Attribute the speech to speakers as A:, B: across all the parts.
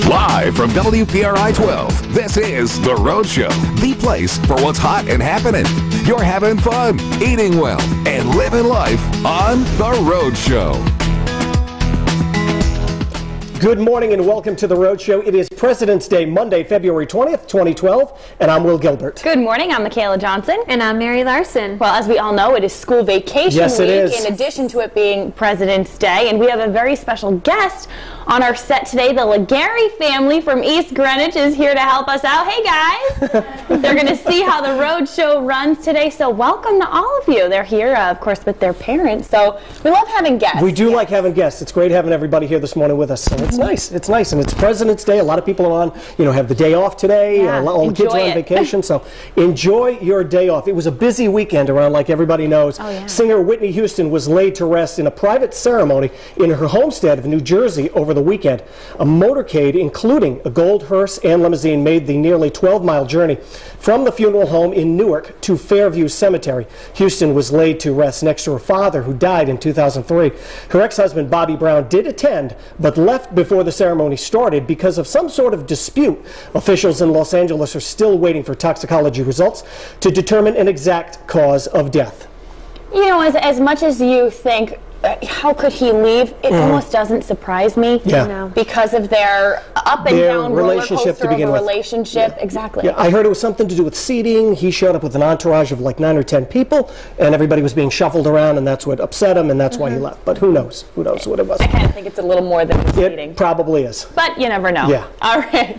A: Live from WPRI 12, this is The Rhode Show, the place for what's hot and happening. You're having fun, eating well, and living life on The Rhode Show.
B: Good morning and welcome to The Rhode Show. It is President's Day, Monday, February 20th, 2012, and I'm Will Gilbert.
C: Good morning, I'm Michaela Johnson.
D: And I'm Mary Larson.
C: Well, as we all know, it is school vacation
B: Yes,
C: week,
B: it is.
C: in addition to it being President's Day, and we have a very special guest on our set today. The Legary family from East Greenwich is here to help us out. Hey, guys! They're going to see how The Rhode Show runs today, so welcome to all of you. They're here, of course, with their parents, so we love having guests.
B: We do like having guests. It's great having everybody here this morning with us, so it's nice. It's nice, and it's President's Day. A lot of people are on, have the day off today.
C: Yeah,
B: all the kids are on vacation, so enjoy your day off. It was a busy weekend around, like everybody knows.
C: Oh, yeah.
B: Singer Whitney Houston was laid to rest in a private ceremony in her homestead of New Jersey over the weekend. A motorcade, including a gold hearse and limousine, made the nearly 12-mile journey from the funeral home in Newark to Fairview Cemetery. Houston was laid to rest next to her father, who died in 2003. Her ex-husband, Bobby Brown, did attend, but left before the ceremony started because of some sort of dispute. Officials in Los Angeles are still waiting for toxicology results to determine an exact cause of death.
C: As much as you think, how could he leave? It almost doesn't surprise me because of their up and down roller coaster of a relationship.
B: Yeah.
C: Exactly.
B: Yeah, I heard it was something to do with seating. He showed up with an entourage of like 9 or 10 people, and everybody was being shuffled around, and that's what upset him, and that's why he left. But who knows? Who knows what it was?
C: I kind of think it's a little more than seating.
B: It probably is.
C: But you never know.
B: Yeah.
C: All right.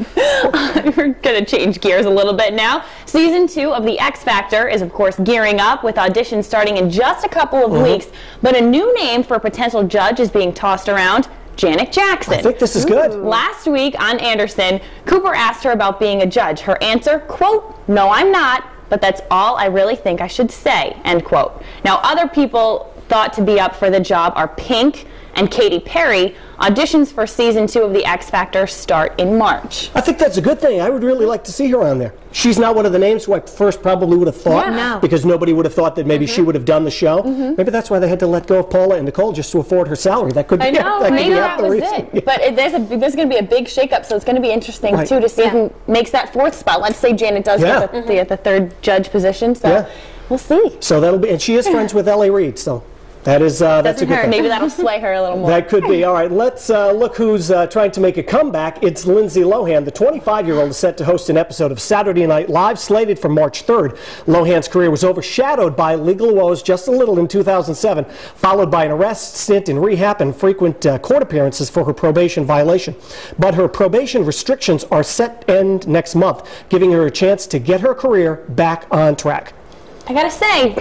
C: We're going to change gears a little bit now. Season 2 of The X Factor is, of course, gearing up with auditions starting in just a couple of weeks. But a new name for a potential judge is being tossed around. Janet Jackson.
B: I think this is good.
C: Last week on Anderson, Cooper asked her about being a judge. Her answer, quote, "No, I'm not, but that's all I really think I should say," end quote. Now, other people thought to be up for the job are Pink and Katy Perry. Auditions for Season 2 of The X Factor start in March.
B: I think that's a good thing. I would really like to see her on there. She's not one of the names who I first probably would have thought, because nobody would have thought that maybe she would have done the show. Maybe that's why they had to let go of Paula and Nicole, just to afford her salary. That could be,
C: maybe that was it. Yeah. But there's going to be a big shakeup, so it's going to be interesting too to see who makes that 4th spot. Let's say Janet does get the 3rd judge position, so we'll see.
B: So that'll be, and she is friends with L.A. Reid, so. That's a good thing.
C: Maybe that'll sway her a little more.
B: That could be. All right, let's look who's trying to make a comeback. It's Lindsay Lohan. The 25-year-old is set to host an episode of Saturday Night Live, slated for March 3rd. Lohan's career was overshadowed by legal woes just a little in 2007, followed by an arrest, stint in rehab, and frequent court appearances for her probation violation. But her probation restrictions are set to end next month, giving her a chance to get her career back on track.
C: I gotta say,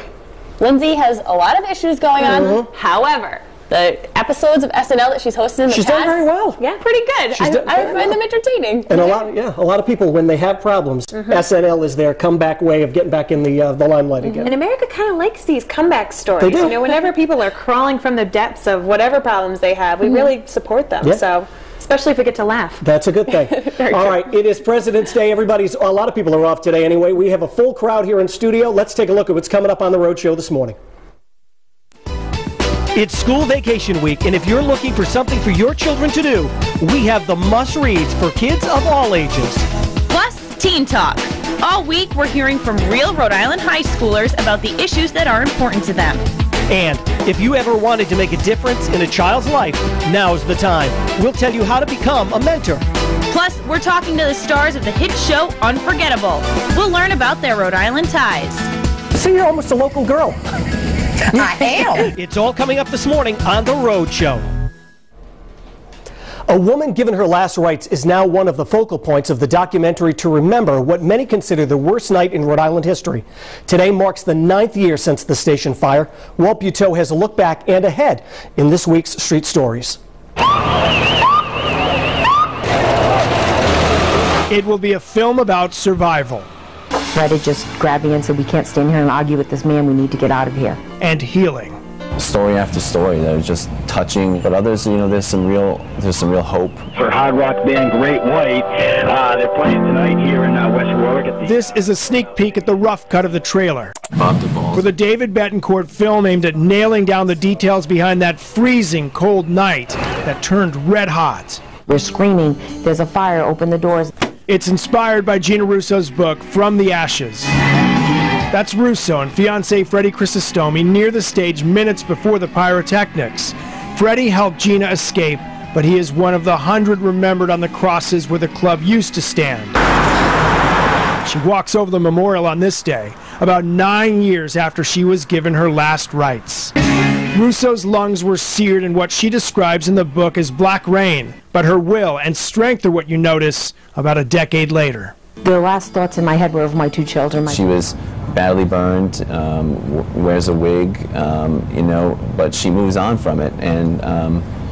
C: Lindsay has a lot of issues going on. However, the episodes of SNL that she's hosted in the past,
B: done very well.
C: Yeah, pretty good. I find them entertaining.
B: And a lot of people, when they have problems, SNL is their comeback way of getting back in the limelight again.
D: And America kind of likes these comeback stories.
B: They do.
D: Whenever people are crawling from the depths of whatever problems they have, we really support them. So. Especially if we get to laugh.
B: That's a good thing. All right, it is President's Day. A lot of people are off today anyway. We have a full crowd here in studio. Let's take a look at what's coming up on The Rhode Show this morning. It's school vacation week, and if you're looking for something for your children to do, we have the must-reads for kids of all ages.
E: Plus, Teen Talk. All week, we're hearing from real Rhode Island high schoolers about the issues that are important to them.
B: And if you ever wanted to make a difference in a child's life, now's the time. We'll tell you how to become a mentor.
E: Plus, we're talking to the stars of the hit show Unforgettable. We'll learn about their Rhode Island ties.
B: See, you're almost a local girl.
E: I am.
B: It's all coming up this morning on The Rhode Show. A woman given her last rites is now one of the focal points of the documentary to remember what many consider the worst night in Rhode Island history. Today marks the 9th year since the station fire. Walt Buteau has a look back and ahead in this week's Street Stories.
F: It will be a film about survival.
G: Fred just grabbed me and said, "We can't stand here and argue with this man. We need to get out of here."
F: And healing.
H: Story after story that was just touching, but others, there's some real hope.
I: For hard rock band Great White, they're playing tonight here in West Warwick.
F: This is a sneak peek at the rough cut of the trailer.
H: Bob Duvall.
F: For the David Betancourt film aimed at nailing down the details behind that freezing cold night that turned red hot.
G: We're screaming, there's a fire, open the doors.
F: It's inspired by Gina Russo's book, From the Ashes. That's Russo and fiancé Freddie Crisostomi near the stage minutes before the pyrotechnics. Freddie helped Gina escape, but he is one of the 100 remembered on the crosses where the club used to stand. She walks over the memorial on this day, about 9 years after she was given her last rites. Russo's lungs were seared in what she describes in the book as black rain, but her will and strength are what you notice about a decade later.
G: The last thoughts in my head were of my 2 children.
H: She was badly burned, wears a wig, you know, but she moves on from it, and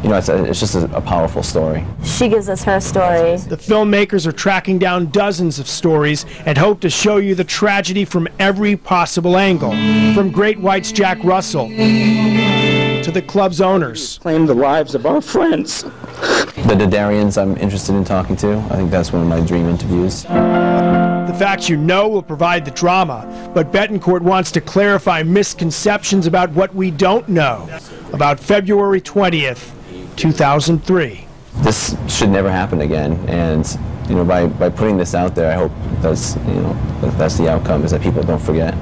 H: you know, it's just a powerful story.
J: She gives us her story.
F: The filmmakers are tracking down dozens of stories and hope to show you the tragedy from every possible angle, from Great White's Jack Russell to the club's owners.
K: Claim the lives of our friends.
H: The Dardarians I'm interested in talking to. I think that's one of my dream interviews.
F: The facts you know will provide the drama, but Betancourt wants to clarify misconceptions about what we don't know about February 20th, 2003.
H: This should never happen again, and you know, by putting this out there, I hope that's, you know, that's the outcome, is that people don't forget.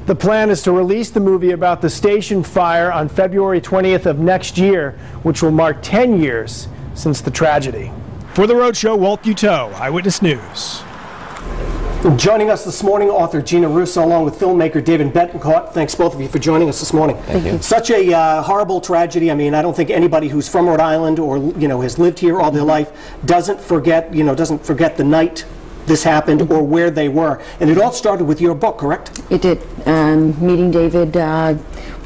F: The plan is to release the movie about the station fire on February 20th of next year, which will mark 10 years since the tragedy. For The Rhode Show, Walt Buteau, Eyewitness News.
B: Joining us this morning, author Gina Russo, along with filmmaker David Betancourt. Thanks both of you for joining us this morning.
H: Thank you.
B: Such a horrible tragedy. I mean, I don't think anybody who's from Rhode Island or, you know, has lived here all their life doesn't forget the night this happened or where they were. And it all started with your book, correct?
G: It did. Meeting David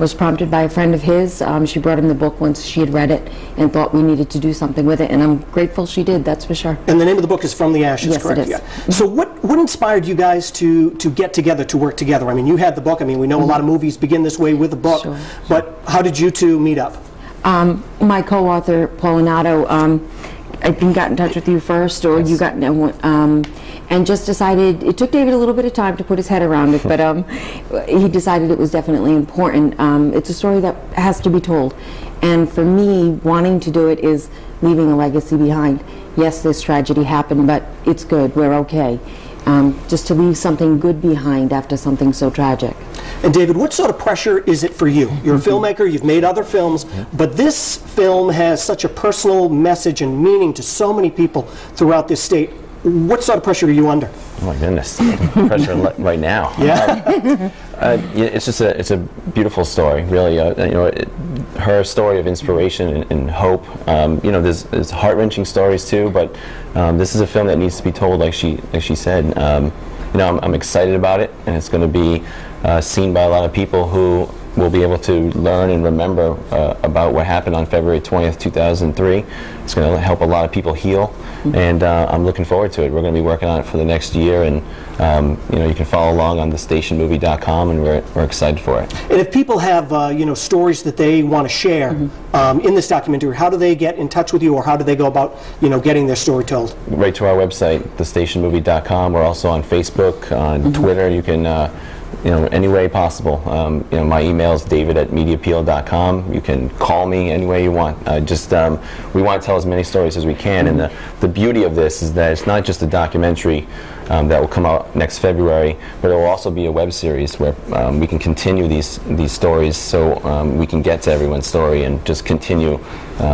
G: was prompted by a friend of his. She brought him the book once she had read it and thought we needed to do something with it, and I'm grateful she did, that's for sure.
B: And the name of the book is From the Ashes,
G: yes,
B: correct?
G: It is.
B: Yeah. So what inspired you guys to get together, to work together? I mean, you had the book. I mean, we know a lot of movies begin this way with a book,
G: Sure.
B: But how did you two meet up?
G: My co-author, Paulinato, I think got in touch with you first, or yes. You got, and just decided, it took David a little bit of time to put his head around it, but he decided it was definitely important. It's a story that has to be told, and for me, wanting to do it is leaving a legacy behind. Yes, this tragedy happened, but it's good, we're okay. Just to leave something good behind after something so tragic.
B: And David, what sort of pressure is it for you? You're a filmmaker, you've made other films, but this film has such a personal message and meaning to so many people throughout this state. What sort of pressure are you under?
H: Oh my goodness, pressure right now.
B: Yeah.
H: It's just it's a beautiful story, really. You know, her story of inspiration and hope. You know, there's heart-wrenching stories too, but this is a film that needs to be told, like she said. You know, I'm excited about it, and it's going to be seen by a lot of people who will be able to learn and remember about what happened on February 20th, 2003. It's going to help a lot of people heal, and I'm looking forward to it. We're going to be working on it for the next year, and you know, you can follow along on thestationmovie.com, and we're excited for it.
B: And if people have you know, stories that they want to share in this documentary, how do they get in touch with you, or how do they go about, you know, getting their story told?
H: Right to our website, thestationmovie.com. We're also on Facebook, on Twitter. You can you know, any way possible. You know, my email is david@mediapeel.com. You can call me any way you want. We want to tell as many stories as we can, and the beauty of this is that it's not just a documentary that will come out next February, but it will also be a web series where we can continue these stories, so we can get to everyone's story and just continue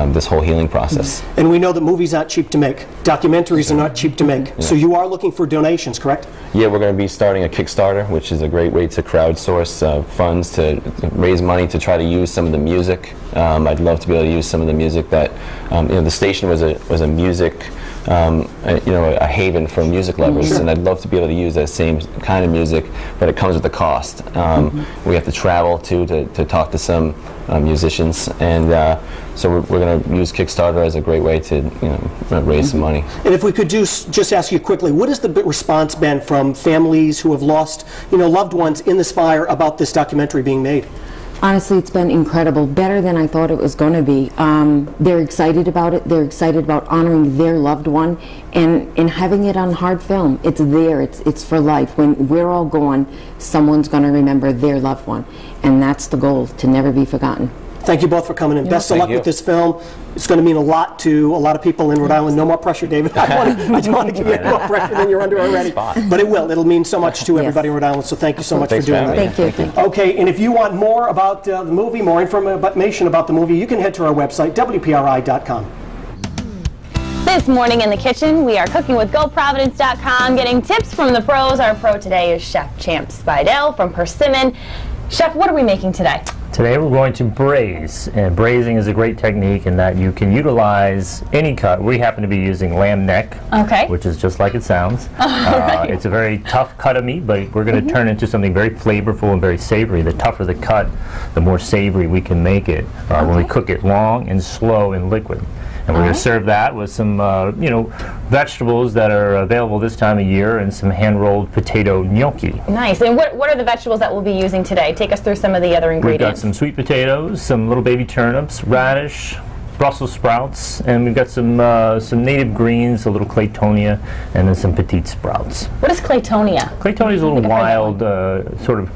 H: this whole healing process.
B: And we know that movies aren't cheap to make. Documentaries are not cheap to make. Yeah. So you are looking for donations, correct?
H: Yeah, we're going to be starting a Kickstarter, which is a great way to crowdsource funds to raise money to try to use some of the music. I'd love to be able to use some of the music that, you know, the station was a music, you know, a haven for music lovers, and I'd love to be able to use that same kind of music, but it comes with a cost. We have to travel to talk to some musicians, and so we're going to use Kickstarter as a great way to, you know, raise some money.
B: And if we could just ask you quickly, what has the response been from families who have lost, you know, loved ones in this fire about this documentary being made?
G: Honestly, it's been incredible, better than I thought it was going to be. They're excited about it. They're excited about honoring their loved one and having it on hard film. It's there. It's for life. When we're all gone, someone's going to remember their loved one, and that's the goal, to never be forgotten.
B: Thank you both for coming in. Best of luck
H: you.
B: with this film. It's going to mean a lot to a lot of people in Rhode Island. No more pressure, David. I don't want to give you any more pressure than you're under already. But it will. It'll mean so much to everybody in Rhode Island, so thank you so much for doing that.
G: Thank you.
B: Okay, and if you want more about the movie, more information about the movie, you can head to our website, WPRI.com.
C: This morning in the kitchen, we are cooking with GoProvidence.com, getting tips from the pros. Our pro today is Chef Champ Spidell from Persimmon. Chef, what are we making today?
L: Today we're going to braise, and braising is a great technique in that you can utilize any cut. We happen to be using lamb neck, which is just like it sounds. It's a very tough cut of meat, but we're going to turn it into something very flavorful and very savory. The tougher the cut, the more savory we can make it when we cook it long and slow and liquid. And we're going to serve that with some, vegetables that are available this time of year and some hand-rolled potato gnocchi.
C: Nice. And what are the vegetables that we'll be using today? Take us through some of the other ingredients.
L: We've got some sweet potatoes, some little baby turnips, radish, Brussels sprouts, and we've got some native greens, a little claytonia, and then some petite sprouts.
C: What is claytonia?
L: Claytonia is a little wild, sort of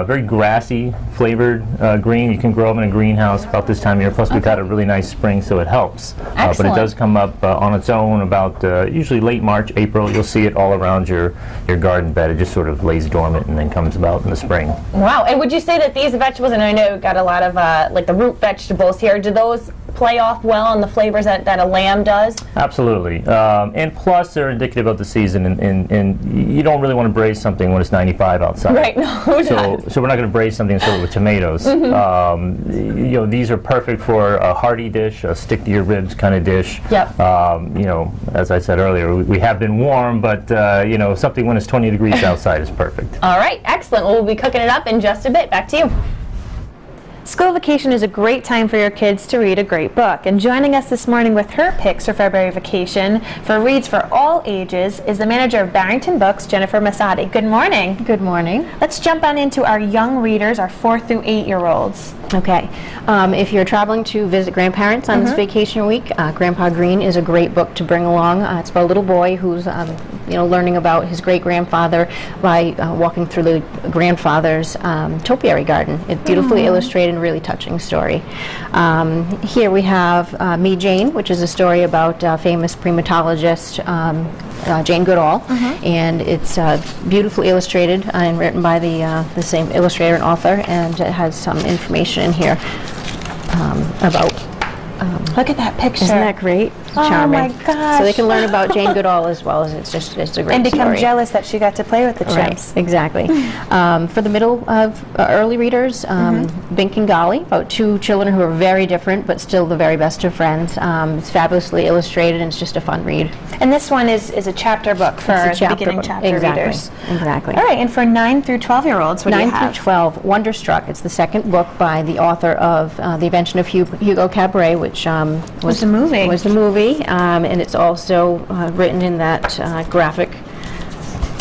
L: very grassy flavored green. You can grow them in a greenhouse about this time of year. Plus, we've had a really nice spring, so it helps. But it does come up on its own about usually late March, April. You'll see it all around your garden bed. It just sort of lays dormant and then comes about in the spring.
C: Wow. And would you say that these vegetables, and I know you've got a lot of like the root vegetables here, do those play off well on the flavors that a lamb does?
L: Absolutely. And plus, they're indicative of the season, and you don't really want to braise something when it's 95 outside.
C: Right. No.
L: So we're not going to braise something sort of with tomatoes. These are perfect for a hearty dish, a stick to your ribs kind of dish.
C: Yep.
L: As I said earlier, we have been warm, but something when it's 20 degrees outside is perfect.
C: All right. Excellent. Well, we'll be cooking it up in just a bit. Back to you.
D: School vacation is a great time for your kids to read a great book. And joining us this morning with her picks for February vacation for reads for all ages is the manager of Barrington Books, Jennifer Masadi. Good morning.
M: Good morning.
D: Let's jump on into our young readers, our 4 through 8-year-olds.
M: Okay. If you're traveling to visit grandparents on this vacation week, Grandpa Green is a great book to bring along. It's about a little boy who's learning about his great-grandfather by walking through the grandfather's topiary garden. It's beautifully illustrated and really touching story. Here we have Me Jane, which is a story about famous primatologist Jane Goodall, and it's beautifully illustrated and written by the same illustrator and author, and it has some information in here about
D: look at that picture.
M: Isn't that great? Charming.
D: Oh my gosh.
M: So they can learn about Jane Goodall as well as it's a great story.
D: And become jealous that she got to play with the chimps.
M: Right, exactly. For the middle of early readers, Bink and Golly, about 2 children who are very different but still the very best of friends. It's fabulously illustrated and it's just a fun read.
D: And this one is a chapter book for the beginning chapter readers.
M: Exactly.
D: All right, and for 9 through 12-year-olds, what do you have?
M: 9 through 12, Wonderstruck. It's the second book by the author of The Invention of Hugo Cabret, which was the movie. And it's also written in that graphic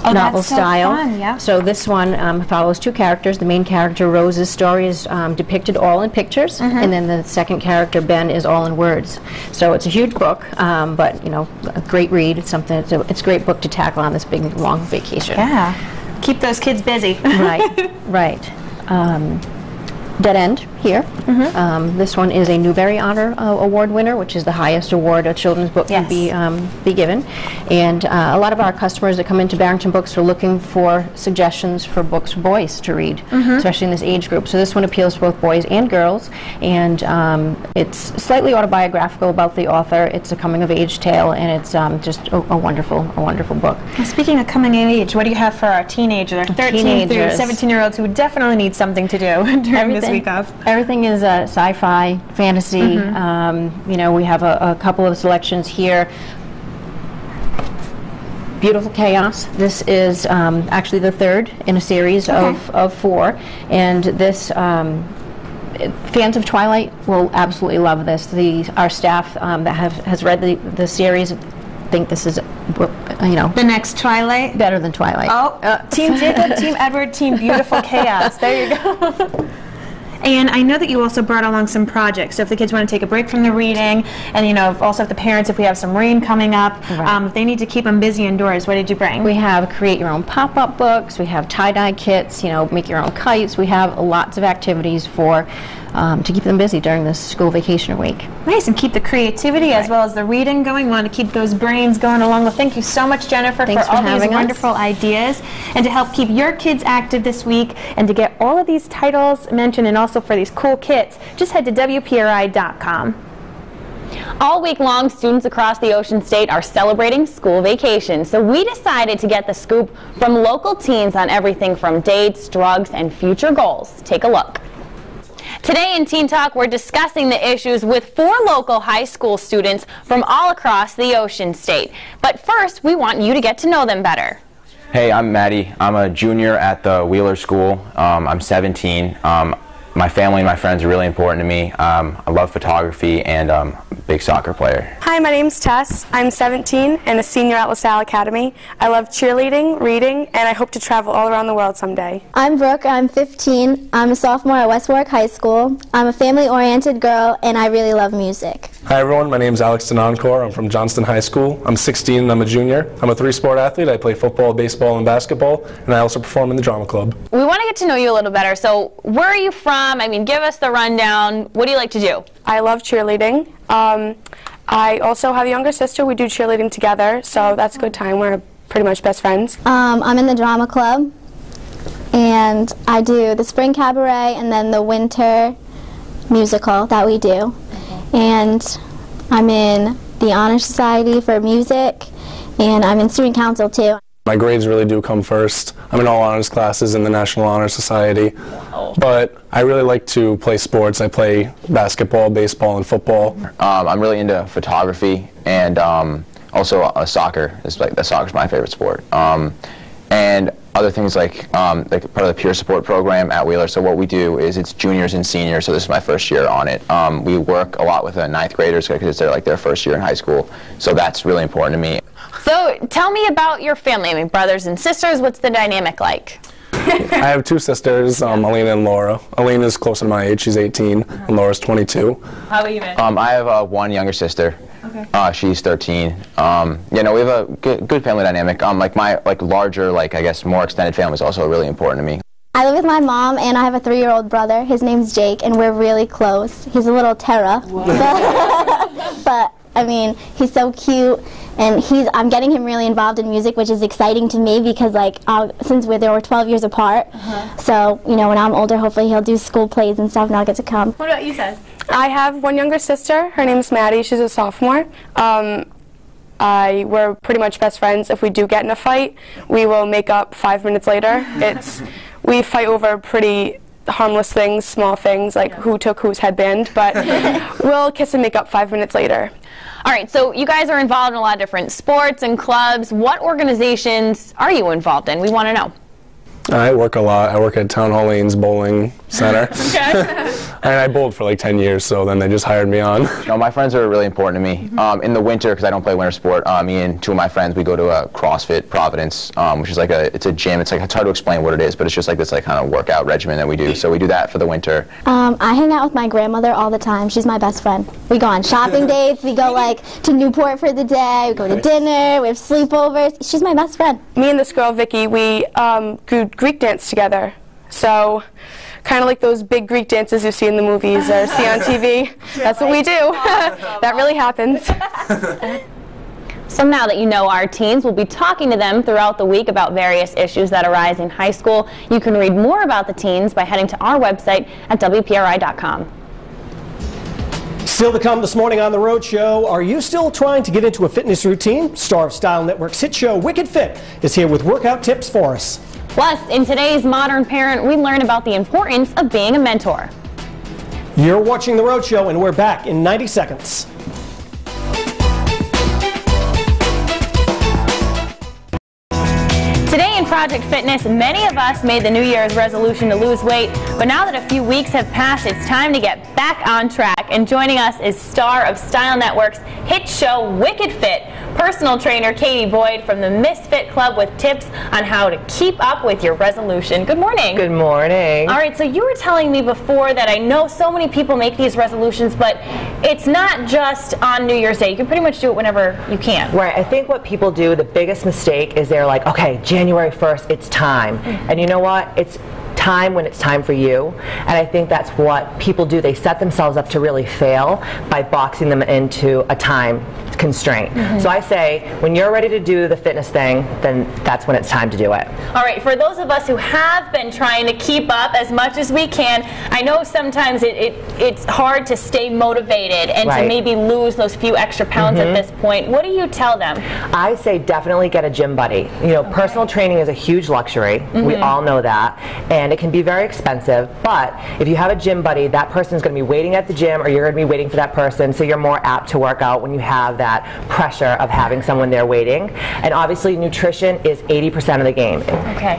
M: novel style.
D: Fun, yeah.
M: So this one follows 2 characters. The main character, Rose's story, is depicted all in pictures, and then the second character, Ben, is all in words. So it's a huge book, but a great read. It's something. It's a great book to tackle on this big long vacation.
D: Yeah, keep those kids busy.
M: Right. Dead End here. This one is a Newbery Honor Award winner, which is the highest award a children's book can be given. And a lot of our customers that come into Barrington Books are looking for suggestions for books for boys to read, especially in this age group. So this one appeals to both boys and girls, and it's slightly autobiographical about the author. It's a coming-of-age tale, and it's just a wonderful book.
D: Well, speaking of coming of age, what do you have for our teenagers, our 13 through 17-year-olds who definitely need something to do during this week off?
M: Everything is sci-fi, fantasy. We have a couple of selections here. Beautiful Chaos. This is actually the 3rd in a series of 4, and this fans of Twilight will absolutely love this. Our staff that has read the series think this is
D: the next Twilight,
M: better than Twilight.
D: Team Jacob, Team Edward, Team Beautiful Chaos. There you go. And I know that you also brought along some projects. So if the kids want to take a break from the reading, and also if the parents, if we have some rain coming up, if they need to keep them busy indoors, what did you bring?
M: We have create your own pop-up books. We have tie-dye kits. Make your own kites. We have lots of activities for to keep them busy during this school vacation week.
D: Nice, and keep the creativity as well as the reading going. We want to keep those brains going along. Well, thank you so much, Jennifer, for all these wonderful ideas and to help keep your kids active this week and to get all of these titles mentioned and also for these cool kits. Just head to WPRI.com.
C: All week long, students across the Ocean State are celebrating school vacation. So we decided to get the scoop from local teens on everything from dates, drugs, and future goals. Take a look. Today in Teen Talk, we're discussing the issues with 4 local high school students from all across the Ocean State. But first, we want you to get to know them better.
N: Hey, I'm Maddie. I'm a junior at the Wheeler School. I'm 17. My family and my friends are really important to me. I love photography and I'm a big soccer player.
O: Hi, my name's Tess. I'm 17 and a senior at LaSalle Academy. I love cheerleading, reading, and I hope to travel all around the world someday.
J: I'm Brooke. I'm 15. I'm a sophomore at West Warwick High School. I'm a family-oriented girl, and I really love music.
P: Hi everyone, my name is Alex Denancor. I'm from Johnston High School. I'm 16 and I'm a junior. I'm a 3-sport athlete. I play football, baseball, and basketball, and I also perform in the drama club.
C: We want to get to know you a little better. So where are you from? I mean, give us the rundown. What do you like to do?
O: I love cheerleading. I also have a younger sister. We do cheerleading together, so that's a good time. We're pretty much best friends.
J: I'm in the drama club, and I do the spring cabaret and then the winter musical that we do. And I'm in the Honor Society for music, and I'm in student council too.
P: My grades really do come first. I'm in all honors classes in the National Honor Society. But I really like to play sports. I play basketball, baseball, and football.
N: I'm really into photography and also soccer. Soccer's my favorite sport. And other things like part of the peer support program at Wheeler. So what we do is it's juniors and seniors, so this is my first year on it. We work a lot with 9th graders because it's their first year in high school. So that's really important to me.
C: So tell me about your family. I mean, brothers and sisters, what's the dynamic like?
P: I have 2 sisters, Alina and Laura. Alina's closer to my age, she's 18, and Laura's 22.
C: How about you, man?
N: I have 1 younger sister. Okay. She's 13. Yeah, no, we have a good family dynamic. My larger, I guess, more extended family is also really important to me.
J: I live with my mom, and I have a 3-year-old brother. His name's Jake, and we're really close. He's a little terror, but I mean, he's so cute, and I'm getting him really involved in music, which is exciting to me because, since they were 12 years apart, so, you know, when I'm older, hopefully he'll do school plays and stuff, and I'll get to come.
C: What about you, Tess?
O: I have 1 younger sister. Her name's Maddie. She's a sophomore. We're pretty much best friends. If we do get in a fight, we will make up 5 minutes later. We fight over pretty harmless things, small things, like who took whose headband, but we'll kiss and make up 5 minutes later.
C: All right, so you guys are involved in a lot of different sports and clubs. What organizations are you involved in? We want to know.
P: I work a lot. I work at Town Hall Lanes Bowling Center. Okay. And I bowled for 10 years, so then they just hired me on.
N: No, my friends are really important to me. In the winter, because I don't play winter sport, me and 2 of my friends, we go to a CrossFit Providence, which is it's a gym. It's hard to explain what it is, but it's just this kind of workout regimen that we do. So we do that for the winter.
J: I hang out with my grandmother all the time. She's my best friend. We go on shopping dates. We go to Newport for the day. We go to dinner. We have sleepovers. She's my best friend.
O: Me and this girl, Vicky, we Greek dance together. So kind of like those big Greek dances you see in the movies or see on TV. That's what we do. That really happens.
C: So now that you know our teens, we'll be talking to them throughout the week about various issues that arise in high school. You can read more about the teens by heading to our website at WPRI.com.
B: Still to come this morning on The Rhode Show, are you still trying to get into a fitness routine? Star of Style Network's hit show Wicked Fit is here with workout tips for us.
C: Plus, in today's Modern Parent, we learn about the importance of being a mentor.
B: You're watching The Rhode Show, and we're back in 90 seconds.
C: Today in Project Fitness, many of us made the New Year's resolution to lose weight, but now that a few weeks have passed, it's time to get back on track. And joining us is Star of Style Network's hit show Wicked Fit, personal trainer Katie Boyd from the Misfit Club with tips on how to keep up with your resolution. Good morning.
Q: Good morning.
C: All right, so you were telling me before that I know so many people make these resolutions, but it's not just on New Year's Day. You can pretty much do it whenever you can.
Q: Right. I think what people do, the biggest mistake is they're like, okay, January 1st, it's time. And you know what? It's time when it's time for you. And I think that's what people do. They set themselves up to really fail by boxing them into a time constraint. So I say, when you're ready to do the fitness thing, then that's when it's time to do it.
C: All right, for those of us who have been trying to keep up as much as we can, I know sometimes it's hard to stay motivated and to maybe lose those few extra pounds at this point. What do you tell them?
Q: I say definitely get a gym buddy. You know, personal training is a huge luxury. We all know that. And it can be very expensive, but if you have a gym buddy, that person's going to be waiting at the gym, or you're going to be waiting for that person, so you're more apt to work out when you have that pressure of having someone there waiting. And obviously nutrition is 80% of the game.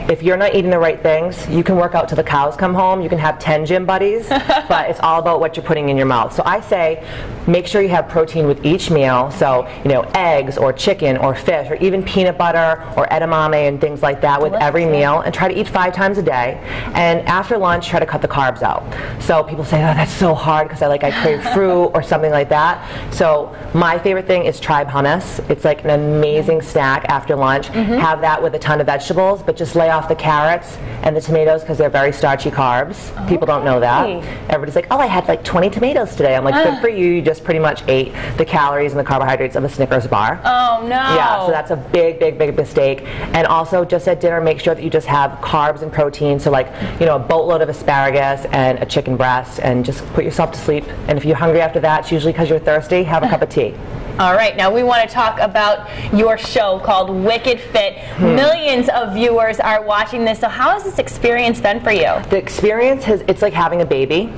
Q: If you're not eating the right things, you can work out till the cows come home, you can have 10 gym buddies, but it's all about what you're putting in your mouth. So I say, make sure you have protein with each meal, so you know, eggs or chicken or fish or even peanut butter or edamame and things like that with every meal, and try to eat 5 times a day. And after lunch, try to cut the carbs out. So people say, oh, that's so hard because I crave fruit or something like that. So my favorite thing is tribe hummus. It's like an amazing snack after lunch. Have that with a ton of vegetables, but just lay off the carrots and the tomatoes because they're very starchy carbs. People don't know that. Everybody's like, oh, I had like 20 tomatoes today. I'm like, good for you. You just pretty much ate the calories and the carbohydrates of a Snickers bar.
C: Oh, no.
Q: Yeah, so that's a big, big, big mistake. And also, just at dinner, make sure that you just have carbs and protein. So like, you know, a boatload of asparagus and a chicken breast, and just put yourself to sleep. And if you're hungry after that, it's usually because you're thirsty. Have a cup of tea.
C: All right, now we want to talk about your show called Wicked Fit. Millions of viewers are watching this, so how has this experience been for you?
Q: The experience it's like having a baby.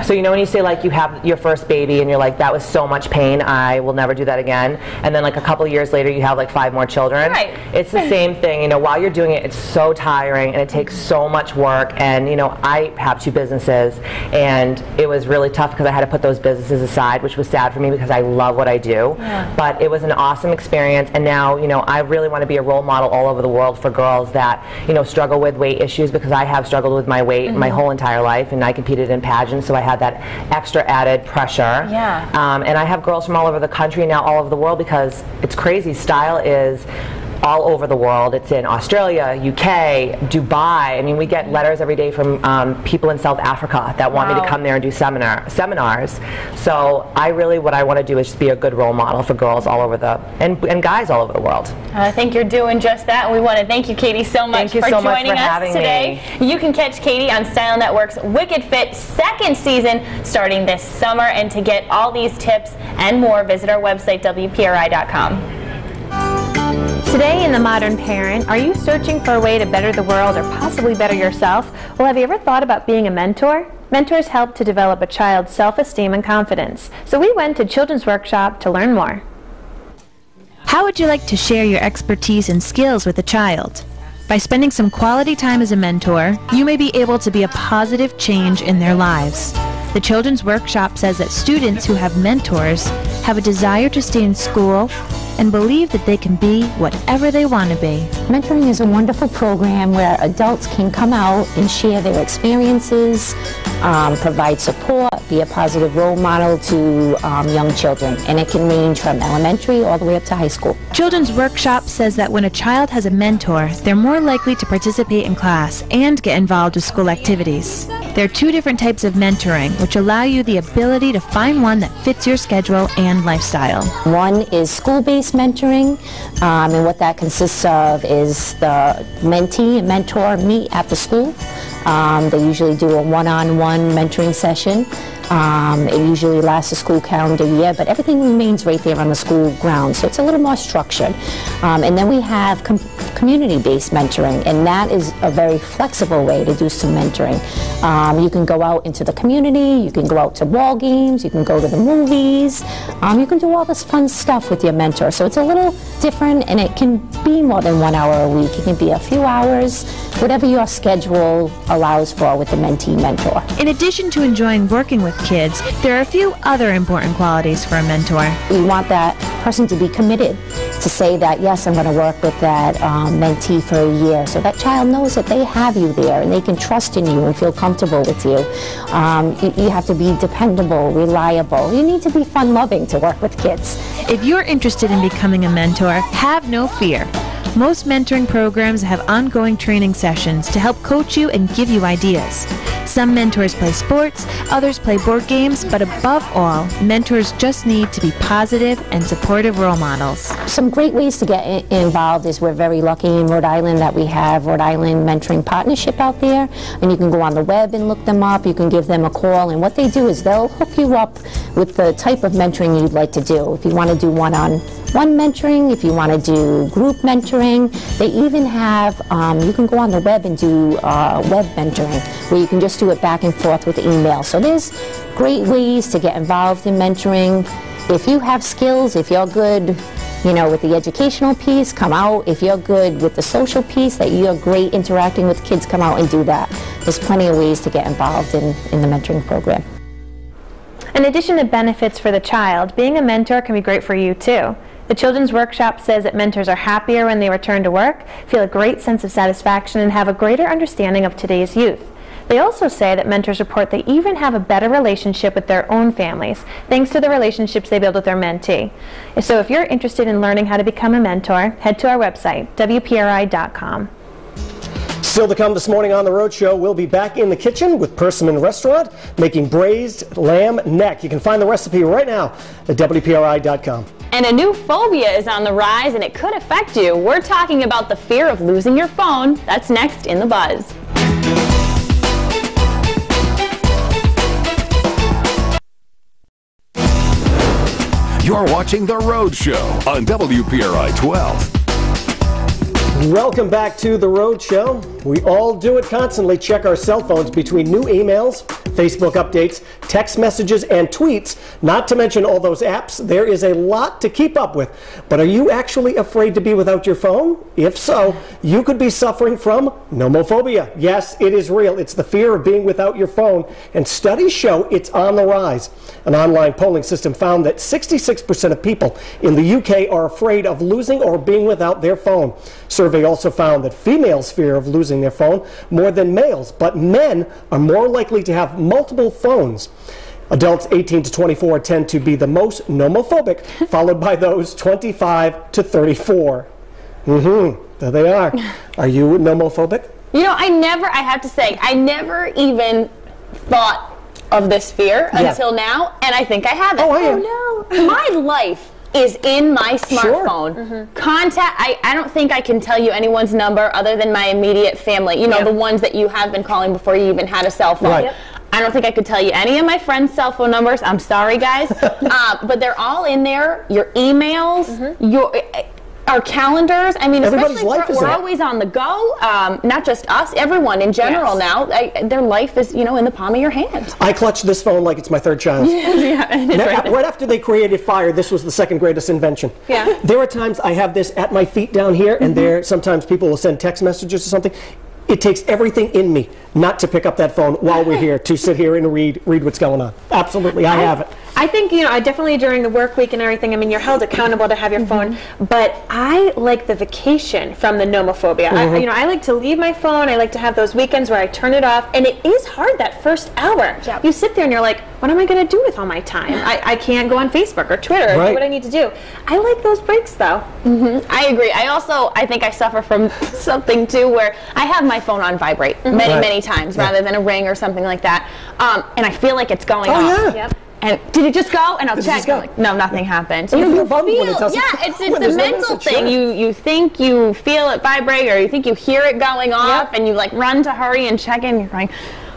Q: So you know when you say like you have your first baby and you're like, that was so much pain, I will never do that again. And then like a couple of years later you have like 5 more children. It's the same thing, you know, while you're doing it, it's so tiring and it takes so much work. And you know, I have 2 businesses and it was really tough because I had to put those businesses aside, which was sad for me because I love what I do. But it was an awesome experience, and now, you know, I really want to be a role model all over the world for girls that, you know, struggle with weight issues, because I have struggled with my weight my whole entire life, and I competed in pageants, so I had that extra added pressure. And I have girls from all over the country, now all over the world, because it's crazy. Style is all over the world. It's in Australia, UK, Dubai. I mean, we get letters every day from people in South Africa that want me to come there and do seminars. So what I want to do is just be a good role model for girls all over and guys all over the world.
C: I think you're doing just that, and we want to thank you, Katie, so much for joining us today. You can catch Katie on Style Network's Wicked Fit 2nd season starting this summer, and to get all these tips and more, visit our website, WPRI.com.
D: Today in The Modern Parent, are you searching for a way to better the world or possibly better yourself? Well, have you ever thought about being a mentor? Mentors help to develop a child's self-esteem and confidence. So we went to Children's Workshop to learn more.
R: How would you like to share your expertise and skills with a child? By spending some quality time as a mentor, you may be able to be a positive change in their lives. The Children's Workshop says that students who have mentors have a desire to stay in school and believe that they can be whatever they want to be.
S: Mentoring is a wonderful program where adults can come out and share their experiences, provide support, be a positive role model to young children. And it can range from elementary all the way up to high school.
R: Children's Workshop says that when a child has a mentor, they're more likely to participate in class and get involved with school activities. There are 2 different types of mentoring, which allow you the ability to find one that fits your schedule and lifestyle.
S: One is school-based mentoring, and what that consists of is the mentee and mentor meet after school. They usually do a one-on-one mentoring session. It usually lasts a school calendar year, but everything remains right there on the school grounds, so it's a little more structured. And then we have community-based mentoring, and that is a very flexible way to do some mentoring. You can go out into the community, you can go out to ball games, you can go to the movies, you can do all this fun stuff with your mentor. So it's a little different, and it can be more than 1 hour a week. It can be a few hours, whatever your schedule allows for with the mentee mentor.
R: In addition to enjoying working with kids, there are a few other important qualities for a mentor.
S: You want that person to be committed, to say that, yes, I'm going to work with that mentee for a year, so that child knows that they have you there and they can trust in you and feel comfortable with you. You have to be dependable, reliable. You need to be fun-loving to work with kids.
R: If you're interested in becoming a mentor, have no fear. Most mentoring programs have ongoing training sessions to help coach you and give you ideas. Some mentors play sports, others play board games, but above all, mentors just need to be positive and supportive role models.
S: Some great ways to get involved is we're very lucky in Rhode Island that we have Rhode Island Mentoring Partnership out there, and you can go on the web and look them up. You can give them a call, and what they do is they'll hook you up with the type of mentoring you'd like to do. If you want to do one-on-one mentoring, if you want to do group mentoring, they even have, you can go on the web and do web mentoring, where you can just do it back and forth with email. So there's great ways to get involved in mentoring. If you have skills, if you're good, you know, with the educational piece, come out. If you're good with the social piece, that you're great interacting with kids, come out and do that. There's plenty of ways to get involved in the mentoring program.
D: In addition to benefits for the child, being a mentor can be great for you too. The Children's Workshop says that mentors are happier when they return to work, feel a great sense of satisfaction, and have a greater understanding of today's youth. They also say that mentors report they even have a better relationship with their own families, thanks to the relationships they build with their mentee. So if you're interested in learning how to become a mentor, head to our website, WPRI.com.
B: Still to come this morning on The Rhode Show, we'll be back in the kitchen with Persimmon Restaurant making braised lamb neck. You can find the recipe right now at WPRI.com.
C: And a new phobia is on the rise, and it could affect you. We're talking about the fear of losing your phone. That's next in The Buzz.
A: You're watching The Rhode Show on WPRI 12.
B: Welcome back to The Rhode Show. We all do it constantly. Check our cell phones between new emails, Facebook updates, text messages, and tweets, not to mention all those apps. There is a lot to keep up with. But are you actually afraid to be without your phone? If so, you could be suffering from nomophobia. Yes, it is real. It's the fear of being without your phone, and studies show it's on the rise. An online polling system found that 66% of people in the UK are afraid of losing or being without their phone. Survey also found that females fear of losing their phone more than males, but men are more likely to have multiple phones. Adults 18 to 24 tend to be the most nomophobic, followed by those 25 to 34. There they are. Are you nomophobic?
C: You know, I have to say, I never even thought of this fear until now, and I think I have it.
B: Oh
C: no. My life is in my smartphone. Contact, I don't think I can tell you anyone's number other than my immediate family. You know, the ones that you have been calling before you even had a cell phone.
B: Right.
C: I don't think I could tell you any of my friends' cell phone numbers. I'm sorry, guys. But they're all in there. Your emails, our calendars. I mean,
B: Everybody's
C: especially
B: life is
C: we're
B: in it.
C: always on the go. Not just us, everyone in general now. Their life is, you know, in the palm of your hand.
B: I clutch this phone like it's my third child. Right after they created fire, this was the second greatest invention. There are times I have this at my feet down here, and there sometimes people will send text messages or something. It takes everything in me not to pick up that phone while we're here, to sit here and read what's going on. Absolutely, I have it.
D: I think, you know, I definitely during the work week and everything, I mean, you're held accountable to have your phone, but I like the vacation from the nomophobia. I like to leave my phone. I like to have those weekends where I turn it off, and it is hard that first hour. You sit there and you're like, what am I going to do with all my time? I can't go on Facebook or Twitter or do what I need to do. I like those breaks, though.
C: I agree. I think I suffer from something, too, where I have my phone on vibrate many times rather than a ring or something like that, and I feel like it's going off. And did it just go? And I'll check. Like, no, nothing happened.
B: You feel
C: it's a mental thing. You think you feel it vibrate, or you think you hear it going off, and you like run to hurry and check in. You're going,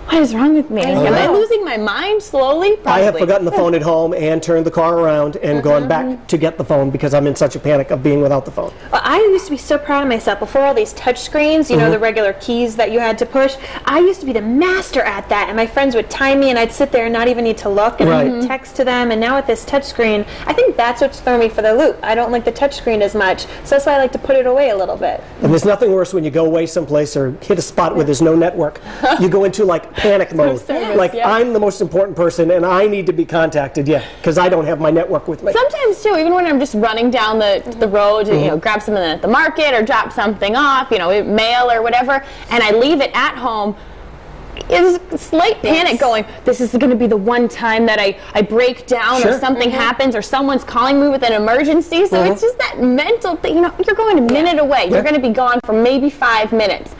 C: what is wrong with me? Am I losing my mind slowly? Probably.
B: I have forgotten the phone at home and turned the car around and gone back to get the phone because I'm in such a panic of being without the phone.
D: Well, I used to be so proud of myself before all these touch screens, you know, the regular keys that you had to push. I used to be the master at that, and my friends would time me, and I'd sit there and not even need to look, and I'd text to them. And now with this touch screen, I think that's what's thrown me for the loop. I don't like the touch screen as much, so that's why I like to put it away a little bit.
B: And there's nothing worse when you go away someplace or hit a spot where there's no network. You go into like panic mode. Like, I'm the most important person and I need to be contacted, because I don't have my network with me.
C: Sometimes, too, even when I'm just running down the road to, you know, grab something at the market or drop something off, you know, mail or whatever, and I leave it at home, is slight panic going, this is going to be the one time that I break down or something happens or someone's calling me with an emergency. So it's just that mental thing. You know, you're going a minute away. You're going to be gone for maybe 5 minutes.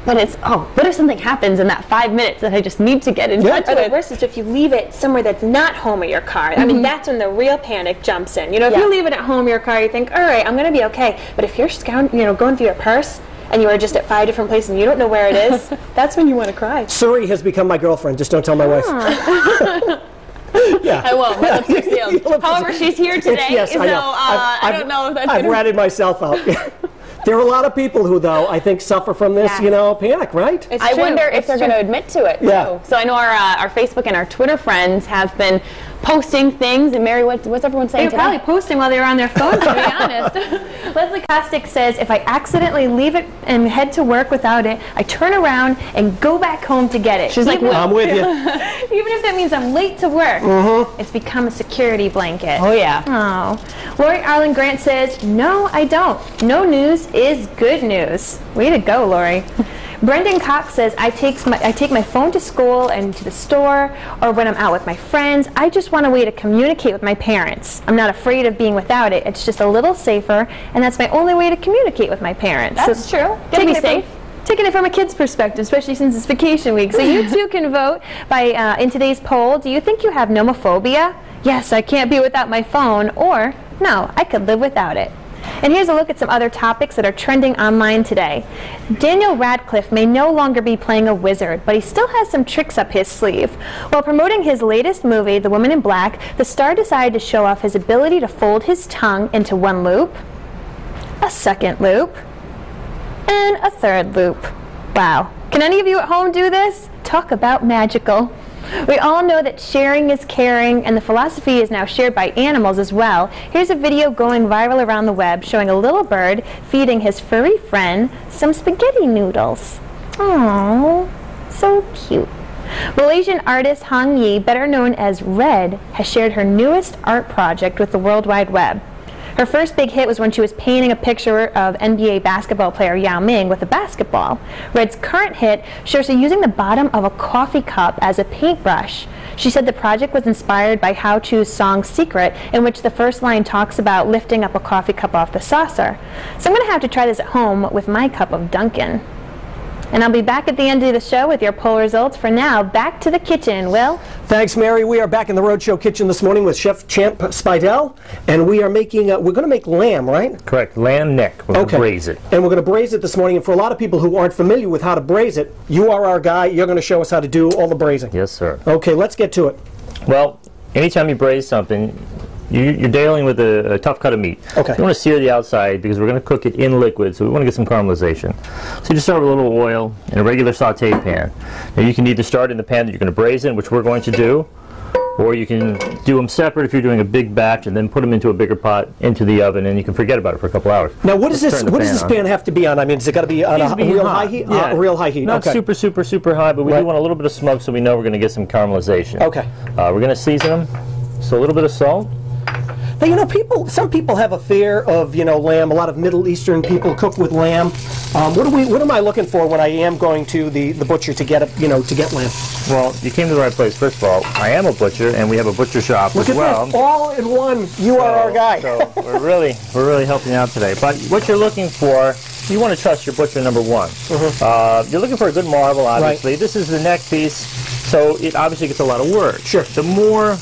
C: But it's, what if something happens in that 5 minutes that I just need to get in touch with?
D: Or the worst is if you leave it somewhere that's not home or your car. I mean, that's when the real panic jumps in. You know, if you leave it at home or your car, you think, all right, I'm going to be okay. But if you're going through your purse and you are just at 5 different places and you don't know where it is, that's when you want to cry.
B: Suri has become my girlfriend. Just don't tell my wife.
C: I won't. My lips are sealed. However, she's here today, so I don't know if that's
B: I've ratted myself out. There are a lot of people who, though, I think suffer from this, you know, panic, right?
C: I wonder if they're going to admit to it, too. So I know our Facebook and our Twitter friends have been posting things. And Mary, what's everyone saying today?
D: They're probably posting while they were on their phones, to be honest. Leslie Kostick says, if I accidentally leave it and head to work without it, I turn around and go back home to get it.
B: She's like, I'm with you.
D: Even if that means I'm late to work, it's become a security blanket.
C: Oh, yeah.
D: Oh. Lori Arlen Grant says, no, I don't. No news is good news. Way to go, Lori. Brendan Cox says, I take my phone to school and to the store, or when I'm out with my friends. I just want a way to communicate with my parents. I'm not afraid of being without it. It's just a little safer, and that's my only way to communicate with my parents.
C: That's true. Taking it safe.
D: Taking it from a kid's perspective, especially since it's vacation week. So you too can vote by in today's poll. Do you think you have nomophobia? Yes, I can't be without my phone, or no, I could live without it. And here's a look at some other topics that are trending online today. Daniel Radcliffe may no longer be playing a wizard, but he still has some tricks up his sleeve. While promoting his latest movie, The Woman in Black, the star decided to show off his ability to fold his tongue into one loop, a second loop, and a third loop. Wow. Can any of you at home do this? Talk about magical. We all know that sharing is caring, and the philosophy is now shared by animals as well. Here's a video going viral around the web showing a little bird feeding his furry friend some spaghetti noodles. Aww, so cute. Malaysian artist Hang Yi, better known as Red, has shared her newest art project with the World Wide Web. Her first big hit was when she was painting a picture of NBA basketball player Yao Ming with a basketball. Red's current hit shows her using the bottom of a coffee cup as a paintbrush. She said the project was inspired by How Cho's song Secret, in which the first line talks about lifting up a coffee cup off the saucer. So I'm going to have to try this at home with my cup of Dunkin'. And I'll be back at the end of the show with your poll results. For now, back to the kitchen, Will.
B: Thanks, Mary. We are back in the Rhode Show kitchen this morning with Chef Champ Spidell, and we are making, we're going to make lamb, right?
L: Correct, lamb neck. We're going to braise it.
B: And we're going to braise it this morning, and for a lot of people who aren't familiar with how to braise it, you are our guy. You're going to show us how to do all the braising.
L: Yes, sir.
B: Okay, let's get to it.
L: Well, anytime you braise something, you're dealing with a tough cut of meat.
B: Okay.
L: You want to sear the outside because we're going to cook it in liquid, so we want to get some caramelization. So you just start with a little oil in a regular saute pan. Now you can either start in the pan that you're going to braise in, which we're going to do, or you can do them separate if you're doing a big batch and then put them into a bigger pot into the oven, and you can forget about it for a couple hours.
B: Now what does this pan have to be on? I mean, is it got to be on a real high heat?
L: Yeah.
B: Real high heat.
L: Not super high, but we do want a little bit of smoke so we know we're going to get some caramelization.
B: Okay.
L: We're going to season them. So a little bit of salt.
B: Now, you know, some people have a fear of, you know, lamb. A lot of Middle Eastern people cook with lamb. What am I looking for when I am going to the butcher to get lamb?
L: Well, you came to the right place. First of all, I am a butcher, and we have a butcher shop as well.
B: Look at this, all in one. You are our guy.
L: So we're really helping you out today. But what you're looking for, you want to trust your butcher, number one. You're looking for a good marble, obviously. Right. This is the neck piece, so it obviously gets a lot of work.
B: Sure.
L: The more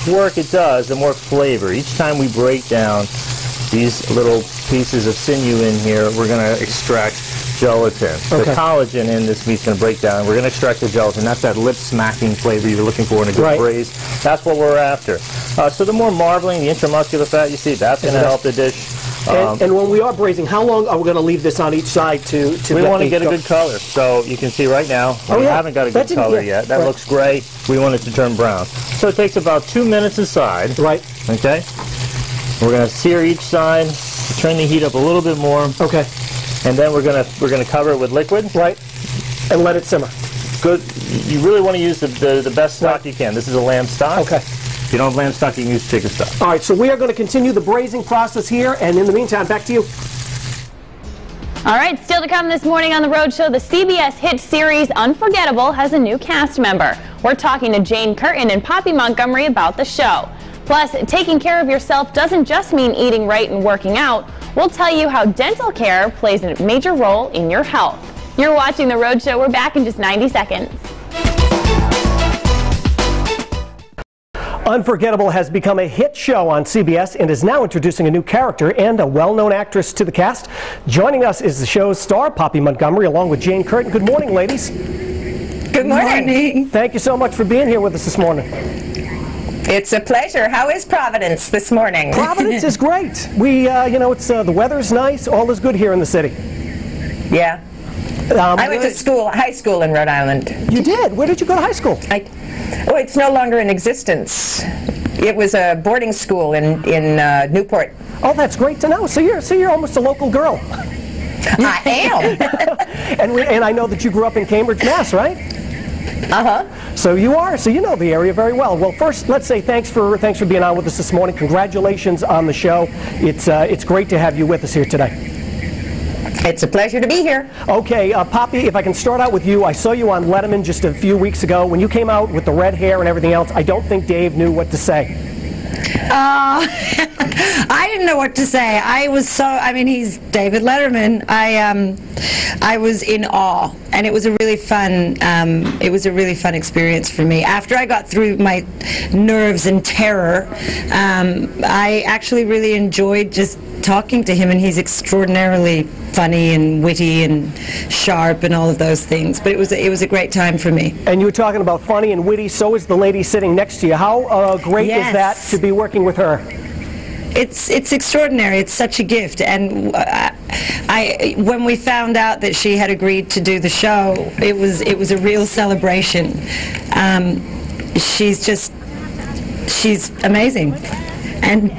L: work it does, the more flavor. Each time we break down these little pieces of sinew in here, we're going to extract gelatin. Okay. The collagen in this meat's going to break down. We're going to extract the gelatin. That's that lip-smacking flavor you're looking for in a good braise. That's what we're after. So the more marbling, the intramuscular fat you see, that's going to help the dish.
B: And when we are braising, how long are we going to leave this on each side to
L: we want to get a good color. So you can see right now, we haven't got a good color yet. That looks gray. We want it to turn brown. So it takes about 2 minutes a side.
B: Right.
L: Okay. We're going to sear each side, turn the heat up a little bit more.
B: Okay.
L: And then we're going to cover it with liquid.
B: Right. And let it simmer.
L: Good. You really want to use the best stock you can. This is a lamb stock.
B: Okay.
L: If you don't have lamb stock, you can use chicken stock.
B: All right, so we are going to continue the braising process here, and in the meantime, back to you.
C: All right, still to come this morning on The Rhode Show, the CBS hit series Unforgettable has a new cast member. We're talking to Jane Curtin and Poppy Montgomery about the show. Plus, taking care of yourself doesn't just mean eating right and working out. We'll tell you how dental care plays a major role in your health. You're watching The Rhode Show. We're back in just 90 seconds.
B: Unforgettable has become a hit show on CBS and is now introducing a new character and a well-known actress to the cast. Joining us is the show's star, Poppy Montgomery, along with Jane Curtin. Good morning, ladies.
T: Good morning.
B: Thank you so much for being here with us this morning.
T: It's a pleasure. How is Providence this morning?
B: Providence is great. We, it's the weather's nice. All is good here in the city.
T: Yeah. I went to high school in Rhode Island.
B: You did? Where did you go to high school?
T: Oh, it's no longer in existence. It was a boarding school in Newport.
B: Oh, that's great to know. So you're almost a local girl.
T: I am.
B: and I know that you grew up in Cambridge, Mass, right?
T: Uh-huh.
B: So you are. So you know the area very well. Well, first, let's say thanks for being on with us this morning. Congratulations on the show. It's great to have you with us here today.
T: It's a pleasure to be here.
B: Okay, Poppy, if I can start out with you. I saw you on Letterman just a few weeks ago. When you came out with the red hair and everything else, I don't think Dave knew what to say.
U: I didn't know what to say. He's David Letterman. I was in awe, and it was a really fun experience for me. After I got through my nerves and terror, I actually really enjoyed just talking to him, and he's extraordinarily funny and witty and sharp and all of those things. But it was a great time for me.
B: And you were talking about funny and witty. So is the lady sitting next to you. How great is that to be working with her?
U: It's extraordinary. It's such a gift. And when we found out that she had agreed to do the show, it was a real celebration. She's amazing. And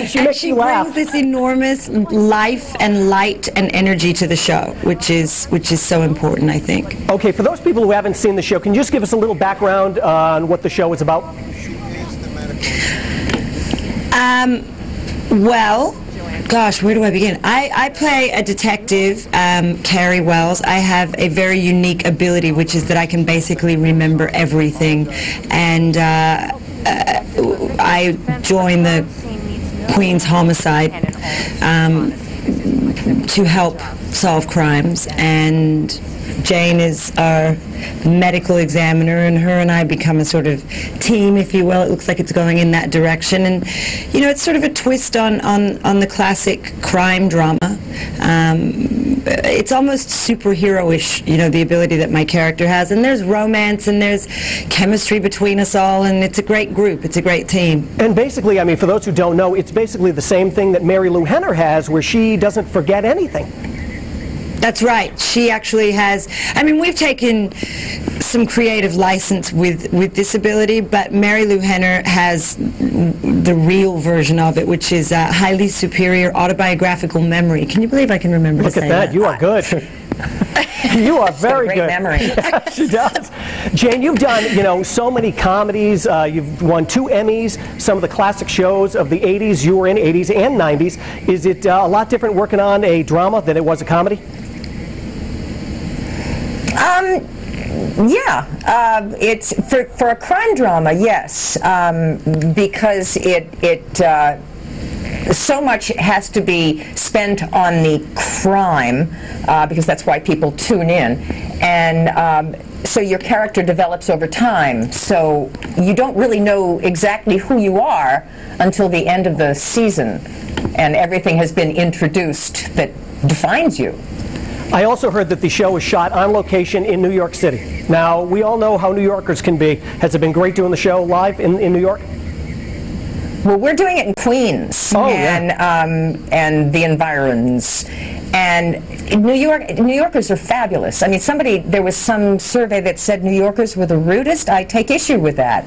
U: she brings this enormous life and light and energy to the show, which is so important, I think.
B: Okay, for those people who haven't seen the show, can you just give us a little background on what the show is about?
U: Well, gosh, where do I begin? I play a detective, Carrie Wells. I have a very unique ability, which is that I can basically remember everything, and I join the Queen's Homicide to help solve crimes, and Jane is our medical examiner, and her and I become a sort of team, if you will. It looks like it's going in that direction, and it's sort of a twist on the classic crime drama. It's almost superhero-ish, the ability that my character has, and there's romance and there's chemistry between us all, and it's a great group. It's a great team.
B: And basically, for those who don't know, it's basically the same thing that Mary Lou Henner has, where she doesn't forget anything.
U: That's right. She actually has. We've taken some creative license with this ability, but Mary Lou Henner has the real version of it, which is highly superior autobiographical memory. Can you believe I can remember?
B: Look at that. You are good. You are very good.
T: Memory.
B: She does. Jane, you've done, so many comedies. You've won 2 Emmys, some of the classic shows of the 80s you were in, 80s and 90s. Is it a lot different working on a drama than it was a comedy?
T: It's for a crime drama, yes, because it so much has to be spent on the crime, because that's why people tune in, and so your character develops over time, so you don't really know exactly who you are until the end of the season, and everything has been introduced that defines you.
B: I also heard that the show was shot on location in New York City. Now, we all know how New Yorkers can be. Has it been great doing the show live in New York?
T: Well, we're doing it in Queens and the environs. And New Yorkers are fabulous. There was some survey that said New Yorkers were the rudest. I take issue with that.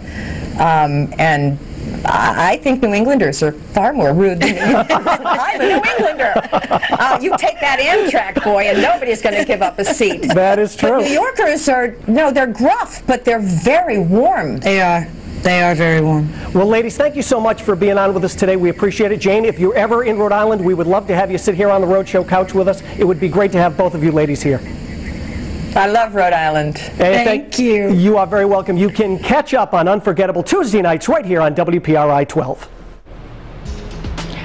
T: And I think New Englanders are far more rude than I'm a New Englander. You take that Amtrak, boy, and nobody's going to give up a seat.
B: That is true.
T: But New Yorkers they're gruff, but they're very warm.
U: They are. They are very warm.
B: Well, ladies, thank you so much for being on with us today. We appreciate it. Jane, if you're ever in Rhode Island, we would love to have you sit here on the Rhode Show couch with us. It would be great to have both of you ladies here.
T: I love Rhode Island.
B: Thank you. You are very welcome. You can catch up on Unforgettable Tuesday nights right here on WPRI 12.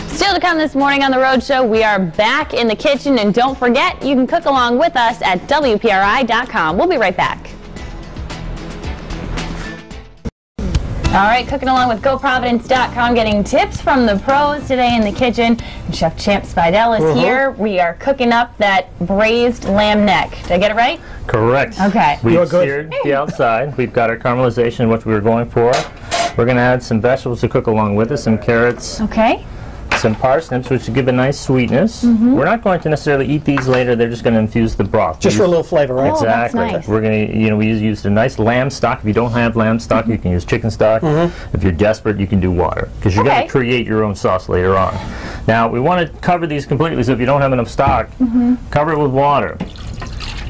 C: Still to come this morning on the Rhode Show, we are back in the kitchen, and don't forget, you can cook along with us at WPRI.com. We'll be right back. All right, cooking along with GoProvidence.com, getting tips from the pros today in the kitchen. And Chef Champ Spidell is here. We are cooking up that braised lamb neck. Did I get it right?
L: Correct.
C: Okay.
L: We've seared the outside. We've got our caramelization, which we were going for. We're going to add some vegetables to cook along with it, some carrots.
C: Okay.
L: Some parsnips, which will give a nice sweetness. We're not going to necessarily eat these later. They're just going to infuse the broth.
B: Just for a little flavor, right?
L: Exactly.
B: Oh, that's nice.
L: We're going to, we used a nice lamb stock. If you don't have lamb stock, you can use chicken stock. If you're desperate, you can do water, because you're going to create your own sauce later on. Now, we want to cover these completely, so if you don't have enough stock, cover it with water.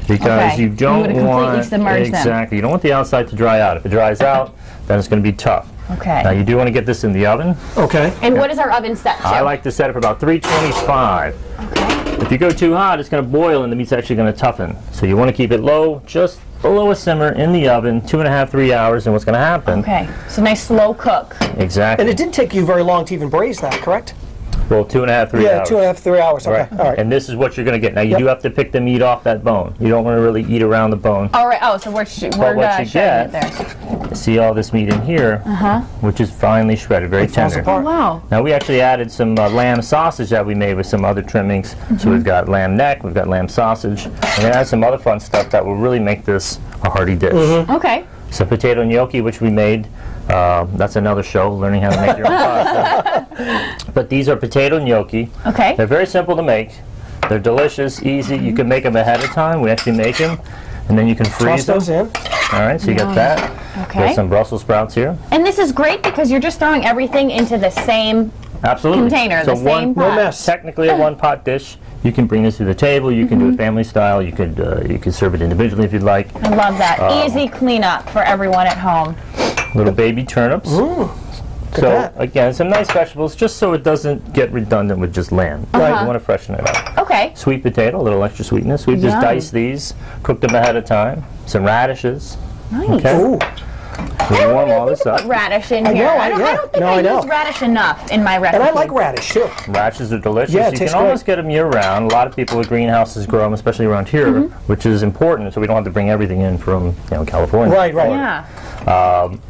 L: Because you don't want
C: submerge
L: you don't want the outside to dry out. If it dries out, then it's going to be tough.
C: Okay.
L: Now you do want to get this in the oven.
B: Okay.
C: And what is our oven set to?
L: I like to set it for about 325. Okay. If you go too hot, it's going to boil and the meat's actually going to toughen. So you want to keep it low, just below a simmer in the oven, 2.5 to 3 hours, and what's going to happen?
C: Okay. So nice slow cook.
L: Exactly.
B: And it didn't take you very long to even braise that, correct?
L: Well, 2.5 to 3 hours.
B: Yeah, 2.5 to 3 hours. Okay.
L: Right. All right. And this is what you're going to get. Now you do have to pick the meat off that bone. You don't want to really eat around the bone.
C: All right. Oh, so we're
L: what you get, see all this meat in here, which is finely shredded, very tender.
C: Oh, wow.
L: Now we actually added some lamb sausage that we made with some other trimmings. So we've got lamb neck, we've got lamb sausage, and then add some other fun stuff that will really make this a hearty dish.
C: Okay.
L: Some potato gnocchi, which we made. That's another show, learning how to make your own pasta. But these are potato gnocchi.
C: Okay.
L: They're very simple to make. They're delicious, easy. You can make them ahead of time. We actually make them, and then you can freeze them.
B: Toss those in.
L: All right, so you got that.
C: Okay.
L: There's some Brussels sprouts here.
C: And this is great because you're just throwing everything into the same container,
L: So
C: the same pot.
L: Technically a one-pot dish. You can bring this to the table. You can do it family style. You could serve it individually if you'd like.
C: I love that. Easy cleanup for everyone at home.
L: Little baby turnips. So again, some nice vegetables, just so it doesn't get redundant with just lamb. You want to freshen it up.
C: Okay.
L: Sweet potato, a little extra sweetness. We just diced these, cooked them ahead of time. Some radishes.
C: Nice.
L: Okay. We warm all this up.
C: Put radish in here. I don't think I use radish enough in my recipe.
B: And I like radish too.
L: Radishes are delicious.
B: Yeah, it
L: you
B: tastes
L: can almost get them year-round. A lot of people with greenhouses grow them, especially around here, which is important, so we don't have to bring everything in from California.
B: Right.
C: Yeah.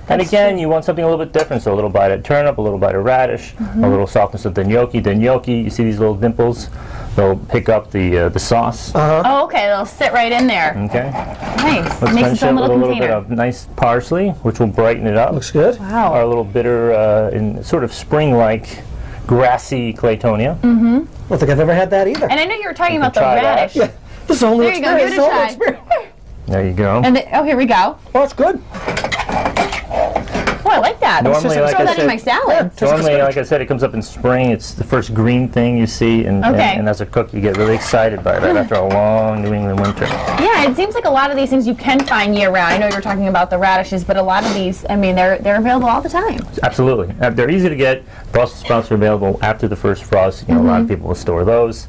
L: And again, you want something a little bit different, so a little bite of turnip, a little bite of radish, a little softness of the gnocchi. The gnocchi, you see these little dimples? They'll pick up the sauce.
C: Oh, okay. They'll sit right in there.
L: Okay.
C: Nice.
L: Let's
C: Makes
L: finish
C: its
L: it
C: own
L: with a
C: little
L: little
C: container.
L: bit of nice parsley, which will brighten it up.
B: Looks good.
C: Wow.
L: Our little bitter, in sort of spring-like, grassy claytonia.
B: I don't think I've ever had that either.
C: And I know you were talking about the
L: try that.
C: radish.
B: Yeah. This is a whole new
C: There you go. Give
B: experience.
C: it a try.
L: There you go.
C: And oh, here we go.
B: Oh, it's good.
C: Oh, I like that.
L: Normally,
C: Throw
L: like I
C: that in
L: said-
C: my salad.
L: Normally, like I said, it comes up in spring. It's the first green thing you see, and as a cook, you get really excited by that after a long New England winter.
C: Yeah, it seems like a lot of these things you can find year-round. I know you were talking about the radishes, but a lot of these, I mean, they're available all the time.
L: Absolutely. They're easy to get. Brussels sprouts are available after the first frost. A lot of people will store those.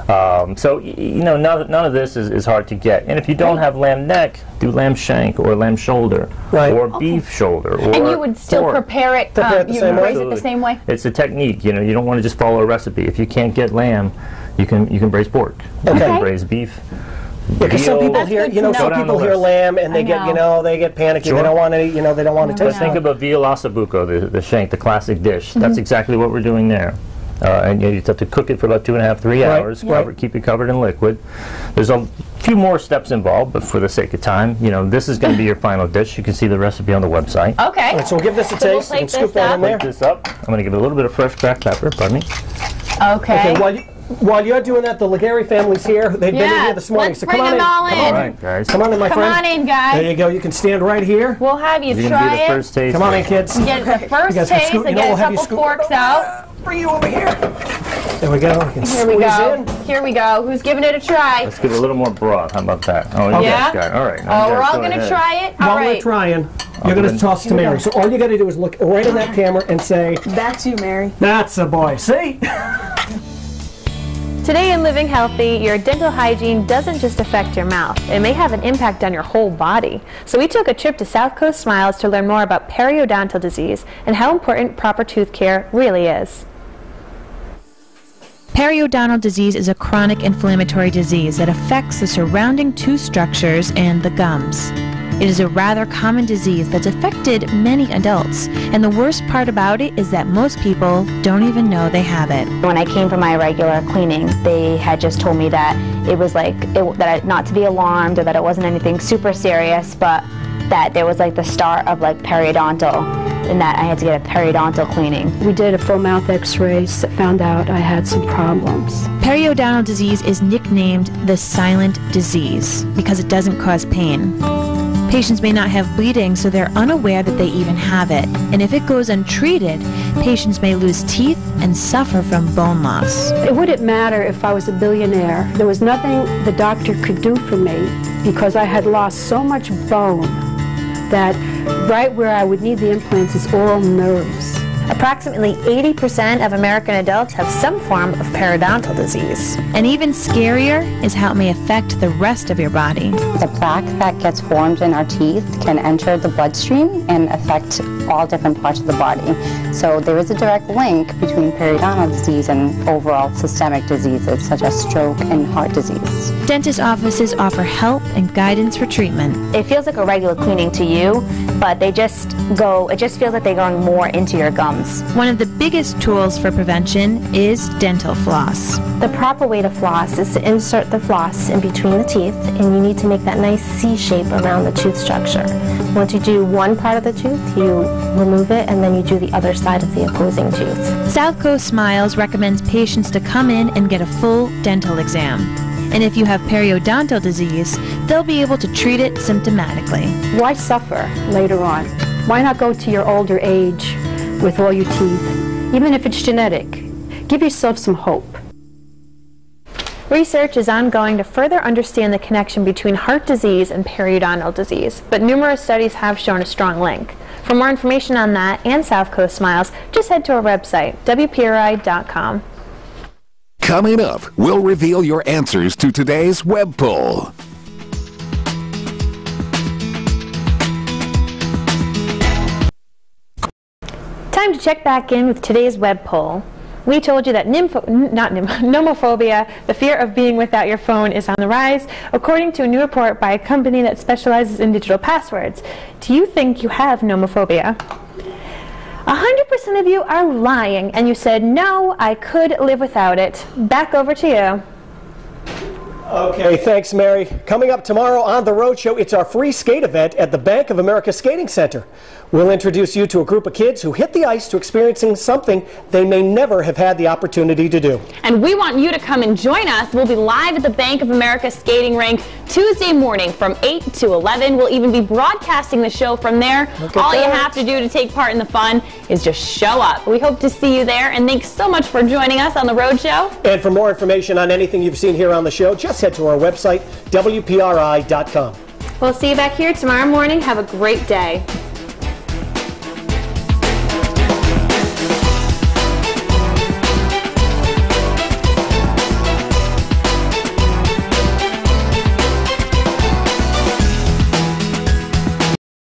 L: So, none of this is hard to get. And if you don't have lamb neck, do lamb shank or lamb shoulder or beef shoulder. Or
C: And you would still prepare it, you braise it the same way?
L: It's a technique. You don't want to just follow a recipe. If you can't get lamb, you can braise pork. You can braise beef.
B: Yeah, because some people hear, some people hear lamb and they get, they get panicky.
L: Sure.
B: They don't want to, they don't want to
L: But
B: taste
L: think
B: it.
L: about veal ossobuco, the shank, the classic dish. That's exactly what we're doing there. And you have to cook it for about 2.5 to 3 hours. Keep it covered in liquid. There's a few more steps involved, but for the sake of time, this is going to be your final dish. You can see the recipe on the website.
C: Okay.
B: All right, so we'll give this a taste and scoop that in there.
L: Plate this up. I'm going to give it a little bit of fresh cracked pepper. Pardon me.
C: Okay.
B: While you're doing that, the Legary family's here. They've been in here this morning.
C: Let's
B: So
C: bring
B: come on
C: them
B: in.
C: all in.
L: All right, guys.
B: Come on in, my friend.
C: Come on in, guys.
B: There you go. You can stand right here.
C: We'll have you
L: You're
C: try
L: gonna be the
C: it.
L: first taste.
B: Come on in, kids.
C: Get the first
B: You guys can
C: taste
B: scoot-
C: and
B: we'll
C: get a
B: have you
C: couple
B: scoot-
C: forks out.
B: Bring you over here. There we go.
D: Here we go. Here we go. Who's giving it a try?
L: Let's get a little more broth. How about that? Oh, you
D: Yeah?
L: guys got it. All right.
D: Oh, we're all going to try it? All
B: While we're
D: right.
B: trying, you're going to toss to Mary. So all you got to do is look right in that camera and say,
D: That's you, Mary.
B: "That's a boy." See?
D: Today in Living Healthy, your dental hygiene doesn't just affect your mouth. It may have an impact on your whole body. So we took a trip to South Coast Smiles to learn more about periodontal disease and how important proper tooth care really is.
R: Periodontal disease is a chronic inflammatory disease that affects the surrounding tooth structures and the gums. It is a rather common disease that's affected many adults, and the worst part about it is that most people don't even know they have it.
C: When I came for my regular cleaning, they had just told me that it was like, not to be alarmed or that it wasn't anything super serious, but that there was like the start of like periodontal and that I had to get a periodontal cleaning.
E: We did a full mouth x-rays that found out I had some problems.
R: Periodontal disease is nicknamed the silent disease because it doesn't cause pain. Patients may not have bleeding, so they're unaware that they even have it. And if it goes untreated, patients may lose teeth and suffer from bone loss.
E: It wouldn't matter if I was a billionaire. There was nothing the doctor could do for me because I had lost so much bone that right where I would need the implants is all nerves.
D: Approximately 80% of American adults have some form of periodontal disease.
R: And even scarier is how it may affect the rest of your body.
V: The plaque that gets formed in our teeth can enter the bloodstream and affect all different parts of the body. So there is a direct link between periodontal disease and overall systemic diseases such as stroke and heart disease.
R: Dentist offices offer help and guidance for treatment.
C: It feels like a regular cleaning to you, but it just feels like they're going more into your gums.
R: One of the biggest tools for prevention is dental floss.
D: The proper way to floss is to insert the floss in between the teeth, and you need to make that nice C shape around the tooth structure. Once you do one part of the tooth, you remove it, and then you do the other side of the opposing tooth.
R: South Coast Smiles recommends patients to come in and get a full dental exam. And if you have periodontal disease, they'll be able to treat it symptomatically.
E: Why suffer later on? Why not go to your older age with all your teeth, even if it's genetic? Give yourself some hope.
D: Research is ongoing to further understand the connection between heart disease and periodontal disease, but numerous studies have shown a strong link. For more information on that and South Coast Smiles, just head to our website, WPRI.com.
A: Coming up, we'll reveal your answers to today's web poll.
D: Time to check back in with today's web poll. We told you that nomophobia, the fear of being without your phone, is on the rise, according to a new report by a company that specializes in digital passwords. Do you think you have nomophobia? 100% of you are lying, and you said, no, I could live without it. Back over to you.
B: Okay, thanks, Mary. Coming up tomorrow on The Rhode Show, it's our free skate event at the Bank of America Skating Center. We'll introduce you to a group of kids who hit the ice to experiencing something they may never have had the opportunity to do.
C: And we want you to come and join us. We'll be live at the Bank of America skating rink Tuesday morning from 8 to 11. We'll even be broadcasting the show from there. All you have to do to take part in the fun is just show up. We hope to see you there, and thanks so much for joining us on The Rhode Show.
B: And for more information on anything you've seen here on the show, just head to our website, WPRI.com.
D: We'll see you back here tomorrow morning. Have a great day.